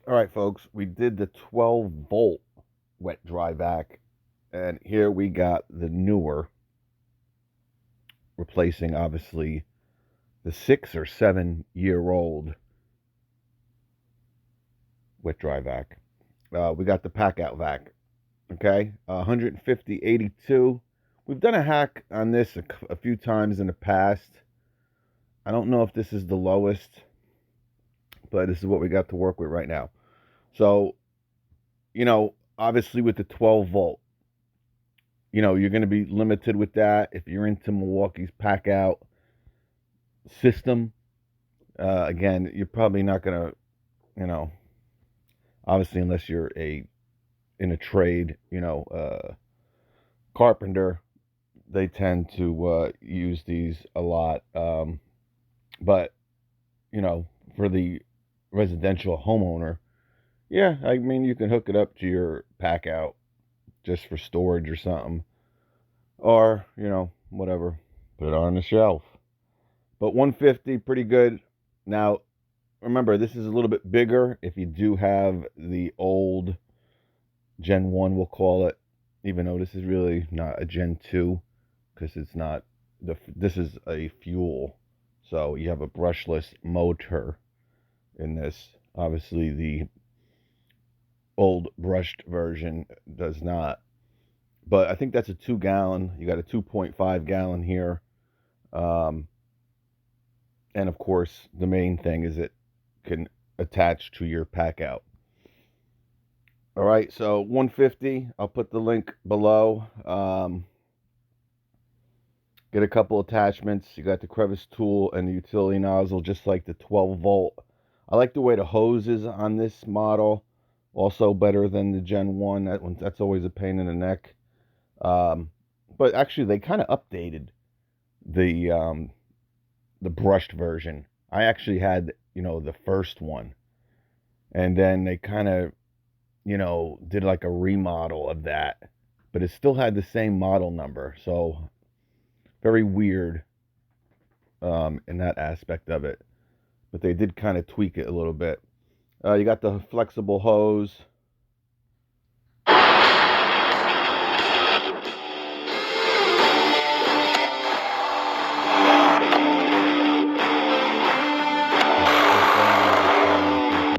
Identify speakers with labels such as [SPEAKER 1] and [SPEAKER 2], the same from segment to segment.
[SPEAKER 1] All right, folks, we did the 12-volt wet dry vac, and here we got the newer, replacing obviously the 6 or 7 year old wet dry vac. We got the Packout vac, okay, 150/82. We've done a hack on this a few times in the past. I don't know if this is the lowest, but this is what we got to work with right now. So, obviously with the 12-volt, you're going to be limited with that if you're into Milwaukee's Packout system. Again, you're probably not going to, obviously unless you're in a trade, carpenter, they tend to use these a lot. But for the residential homeowner, yeah, I mean you can hook it up to your Packout just for storage or something, or whatever, put it on the shelf. But 150, pretty good. Now, remember, this is a little bit bigger if you do have the old Gen 1, we'll call it, even though this is really not a Gen 2 because it's not, this is a fuel. So you have a brushless motor in this. Obviously, the old brushed version does not. But I think that's a 2 gallon. You got a 2.5 gallon here. And of course, the main thing is it can attach to your Packout. All right, so 150. I'll put the link below. Get a couple attachments. You got the crevice tool and the utility nozzle, just like the 12-volt. I like the way the hose is on this model. Also better than the Gen 1. That's always a pain in the neck. But actually, they kind of updated the brushed version. I actually had, the first one. And then they kind of, did like a remodel of that. But it still had the same model number. So, very weird in that aspect of it. But they did kind of tweak it a little bit. You got the flexible hose.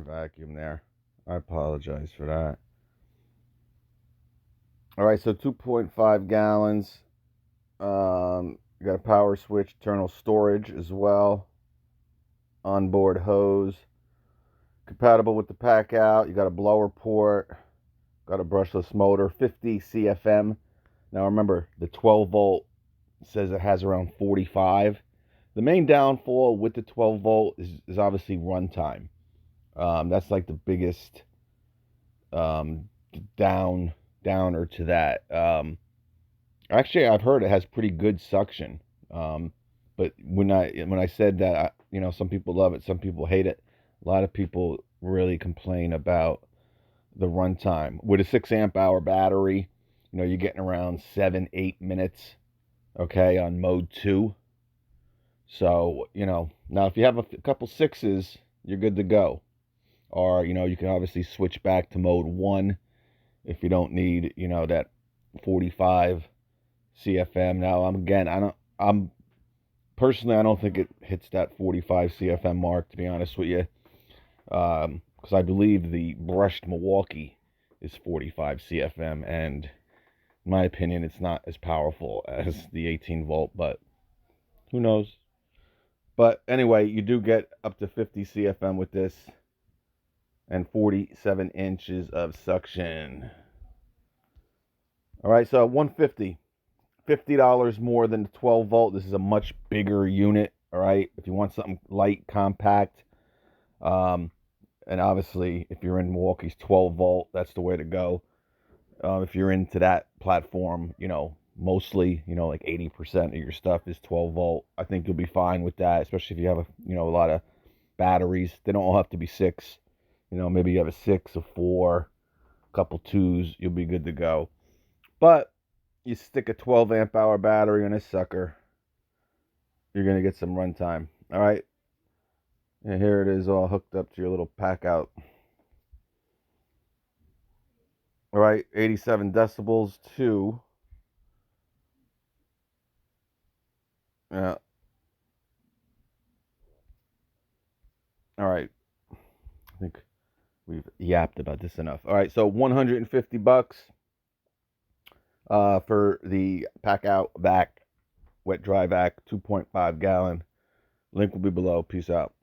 [SPEAKER 1] Vacuum there. I apologize for that. All right, so 2.5 gallons. You got a power switch, internal storage as well. Onboard hose. Compatible with the Packout. You got a blower port. Got a brushless motor. 50 CFM. Now remember, the 12-volt says it has around 45. The main downfall with the 12-volt is obviously runtime. That's like the biggest downer to that. Actually, I've heard it has pretty good suction. But when I said that, some people love it, some people hate it. A lot of people really complain about the runtime. With a 6 amp hour battery, you're getting around 7-8 minutes. Okay, on mode 2. So now if you have a couple sixes, you're good to go. Or you can obviously switch back to mode 1 if you don't need that 45 CFM. Now I'm personally, I don't think it hits that 45 CFM mark, to be honest with you, because I believe the brushed Milwaukee is 45 CFM, and in my opinion, it's not as powerful as the 18-volt, but who knows. But anyway, you do get up to 50 CFM with this, and 47 inches of suction. All right, so 150. $50 more than the 12-volt. This is a much bigger unit. All right, if you want something light, compact, and obviously if you're in Milwaukee's 12-volt, that's the way to go. If you're into that platform, mostly, like 80% of your stuff is 12-volt. I think you'll be fine with that, especially if you have a lot of batteries. They don't all have to be 6. Maybe you have a 6, a 4, a couple 2s. You'll be good to go. But you stick a 12 amp hour battery on this sucker, you're going to get some runtime. All right. And here it is all hooked up to your little Packout. All right, 87 decibels to, yeah, all right. I think we've yapped about this enough. All right, so 150 bucks for the Packout vac, wet dry vac, 2.5 gallon. Link will be below. Peace out.